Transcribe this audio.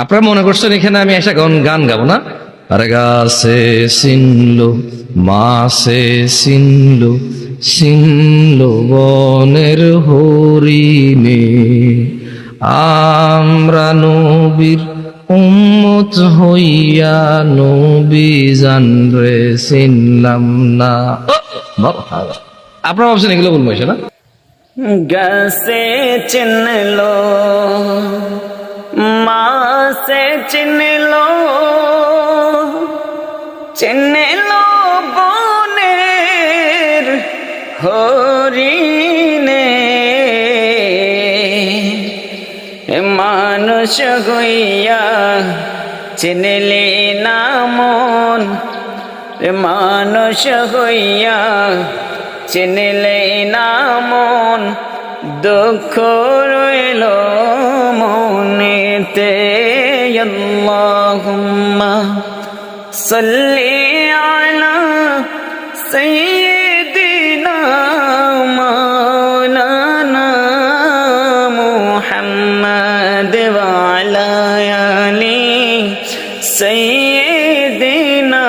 আপনারা মনে করছেন এখানে আমি একটা গান গাবো না? আরে গাছে চিনলো মাছে চিনলো চিনলো বনের হরিণে, আমরা নবীর উম্মত হইয়া নবী জানরে চিনলাম না। আপনারা ভাবছেন এগুলো বলবো না? গাছে চিনলো মাছে চিনলো চিনলো বনের হরিণে, মানুষ হইয়া চিনলি না মন, মানুষ হইয়া চিনলে না মন, দুঃখ রইল মনেতে। আল্লাহুম্মা সাল্লি আলা সাইয়্যিদিনা মাওলানা মুহাম্মদ ওয়া আলা আলি সাইয়্যিদিনা